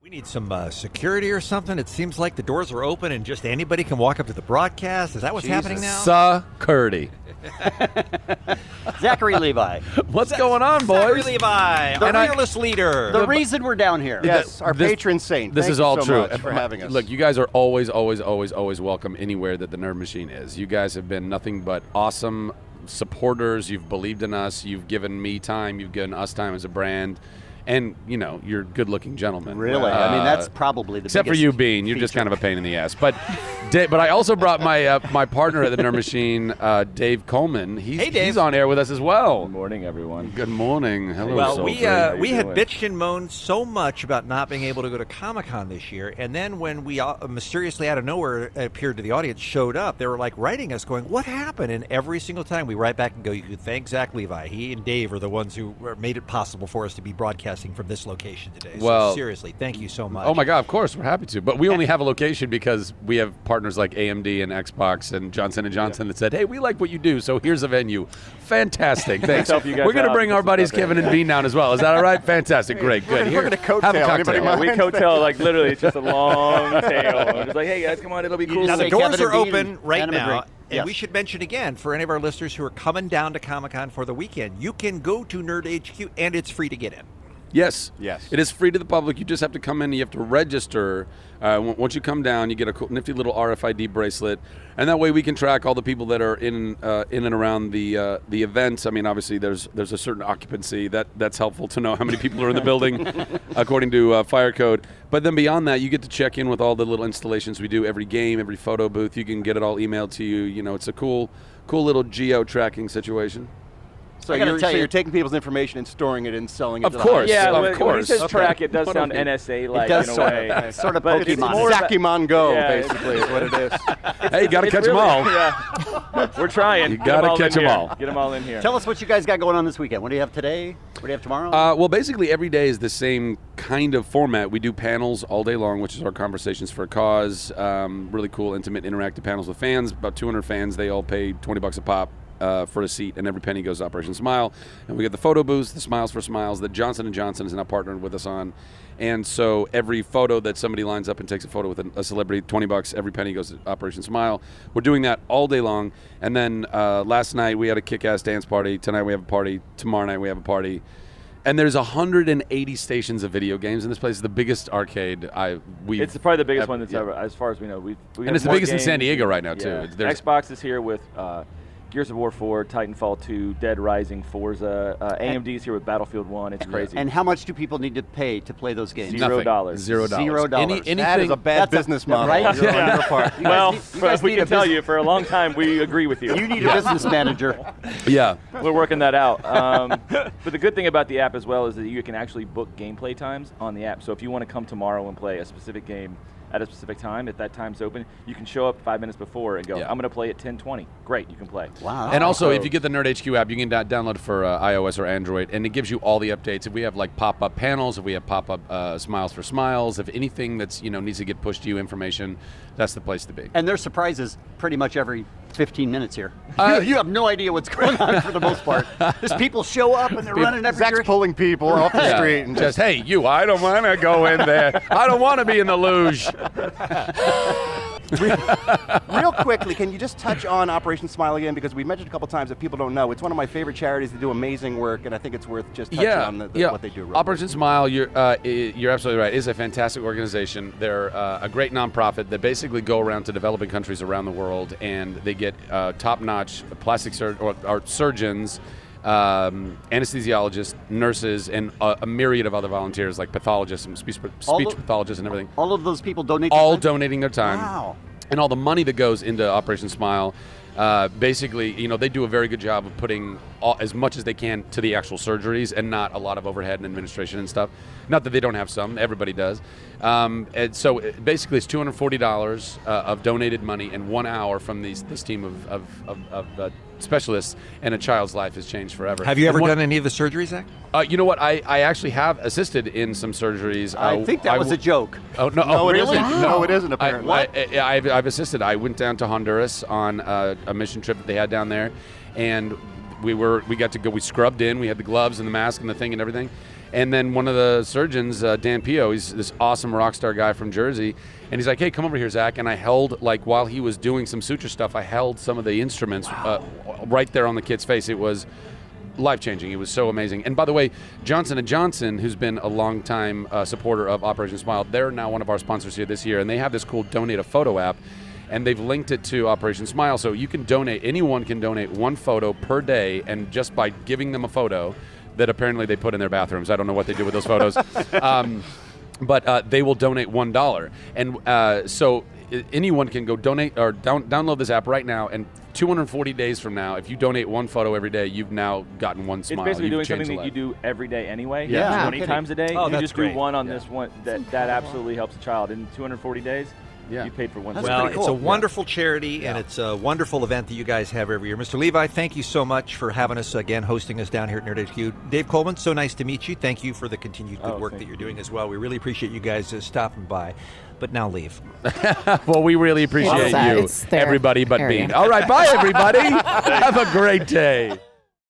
We need some security or something. It seems like the doors are open and just anybody can walk up to the broadcast. Is that what's happening now? Security. Zac Levi. What's going on, boys? Zac Levi, the fearless leader. The reason we're down here. Yes, our patron saint. This Thank is you all so true. much for having us. Look, you guys are always welcome anywhere that the Nerd Machine is. You guys have been nothing but awesome supporters. You've believed in us. You've given me time. You've given us time as a brand. And, you know, you're good-looking gentlemen. Really? I mean, that's probably the except biggest for you, Bean. You're just kind of a pain in the ass. But but I also brought my my partner at the Nerd Machine, Dave Coleman. He's on air with us as well. Good morning, everyone. Good morning. Hello, Well, Sophie. we had bitched and moaned so much about not being able to go to Comic-Con this year, and then when we mysteriously out of nowhere appeared to the audience, showed up, they were like writing us going, what happened? And every single time we write back and go, you could thank Zac Levi. He and Dave are the ones who made it possible for us to be broadcasting from this location today. Well, so seriously, thank you so much. Oh my God, of course, we're happy to. But we only have a location because we have partners like AMD and Xbox and Johnson & Johnson that said, hey, we like what you do, so here's a venue. Fantastic, thanks. Help you guys We're going to out. bring our buddies Kevin and Bean down as well. Is that all right? Fantastic, great, good. We're going to coattail. Have a Anybody cocktail. mind? We coattail, like, literally, it's just a long tail. We're just like, hey, guys, come on, it'll be cool. Now, the Say doors Kevin are and Bean open right and now. Greg. And Yes. we should mention again, for any of our listeners who are coming down to Comic-Con for the weekend, you can go to Nerd HQ, and it's free to get in. Yes. Yes. It is free to the public. You just have to come in and you have to register. Once you come down, you get a cool, nifty little RFID bracelet, and that way we can track all the people that are in and around the events. I mean, obviously there's a certain occupancy that's helpful to know how many people are in the building, according to fire code. But then beyond that, you get to check in with all the little installations we do, every game, every photo booth. You can get it all emailed to you. You know, it's a cool little geo tracking situation. So I gotta you're, tell so you- you're taking people's information and storing it and selling it Of to course. the Yeah, Of when he course. says Okay. track, it does What sound do you- NSA-like It does in a sort way. of, sort of But it's Pokemon. more of a- Zakimon Go, Yeah, basically, is what it is. Hey, you got to It's catch them really- all. Yeah. We're trying. You Get gotta 'em all catch in 'em here. all. Get them all in here. Tell us what you guys got going on this weekend. What do you have today? What do you have tomorrow? Well, basically every day is the same kind of format. We do panels all day long, which is our Conversations for a Cause. Really cool, intimate, interactive panels with fans. About 200 fans. They all pay $20 a pop for a seat, and every penny goes to Operation Smile. And we get the photo booths, the Smiles for Smiles, that Johnson & Johnson is now partnered with us on. And so every photo that somebody lines up and takes a photo with a celebrity, $20, every penny goes to Operation Smile. We're doing that all day long. And then last night we had a kick-ass dance party. Tonight we have a party. Tomorrow night we have a party. And there's 180 stations of video games in this place. It's the biggest arcade we've It's probably the biggest ever- one that's yeah. ever, as far as we know. We And it's the more biggest in San games. Diego right now, too. Yeah. There's- Xbox is here with Gears of War 4, Titanfall 2, Dead Rising, Forza. AMD's here with Battlefield 1. It's crazy. and how much do people need to pay to play those games? Zero. Nothing. $0. $0. $0. Anything, That is a bad That's a- business model. right? on your part. well, you guys we need can a tell bus- you, for a long time, we agree with you. You need a business manager. yeah. We're working that out. But the good thing about the app as well is that you can actually book gameplay times on the app. So if you want to come tomorrow and play a specific game at a specific time, if that time's open, you can show up 5 minutes before and go, Yeah. I'm going to play at 10:20. Great, you can play. Wow. And also, if you get the Nerd HQ app, you can download it for iOS or Android, and it gives you all the updates. If we have like pop-up panels, if we have pop-up Smiles for Smiles, if anything that's needs to get pushed to you information, that's the place to be. And there's surprises pretty much every 15 minutes here. Uh, you have no idea what's going on for the most part. Just people show up and they're running every Zach's direction. pulling people off the Yeah. street and Just hey, you! I don't want to go in there. I don't want to be in the luge. Real quickly, can you just touch on Operation Smile again? Because we've mentioned a couple times that people don't know. It's one of my favorite charities. They do amazing work, and I think it's worth just touching on what they do. Real Operation Smile, you're absolutely right. Is a fantastic organization. They're a great nonprofit that basically go around to developing countries around the world, and they get top-notch plastic surgeons, anesthesiologists, nurses, and a myriad of other volunteers like pathologists and speech pathologists and everything. All of those people donate All their time? donating their time. Wow. And all the money that goes into Operation Smile, basically, they do a very good job of putting as much as they can to the actual surgeries and not a lot of overhead and administration and stuff. Not that they don't have some, everybody does. And so basically it's $240 of donated money in 1 hour from this team of specialists, and a child's life has changed forever. Have you ever done any of the surgeries, Zach? You know what? I actually have assisted in some surgeries. I think that was a joke. Oh, no. No, oh, it really? isn't. No, it isn't, apparently. I've assisted. I went down to Honduras on a mission trip that they had down there, and we got to go. We scrubbed in. We had the gloves and the mask and the thing and everything. And then one of the surgeons, Dan Pio, he's this awesome rock star guy from Jersey, and he's like, hey, come over here, Zach. And I held, like, while he was doing some suture stuff, I held some of the instruments right there on the kid's face. It was life-changing. It was so amazing. And by the way, Johnson & Johnson, who's been a long-time supporter of Operation Smile, they're now one of our sponsors here this year, and they have this cool Donate a Photo app, and they've linked it to Operation Smile, so you can donate, anyone can donate 1 photo per day, and just by giving them a photo that apparently they put in their bathrooms. I don't know what they do with those photos. But they will donate $1. And so anyone can go donate or download this app right now, and 240 days from now, if you donate 1 photo every day, you've now gotten 1 smile. It's basically You've doing changed something a that you life. do every day anyway. Yeah. 20 times a day. Oh, you that's just great. do 1 on this one. That absolutely helps a child. In 240 days, Yeah. you paid for 1 That's smile. Well, pretty it's a cool. wonderful charity, and it's a wonderful event that you guys have every year. Mr. Levi, thank you so much for having us again, hosting us down here at Nerd HQ. Dave Coleman, so nice to meet you. Thank you for the continued good work thank that you're you. doing as well. We really appreciate you guys stopping by. But now leave. Well, we really appreciate It's, you, it's their everybody but area. me. All right, bye, everybody. Have a great day.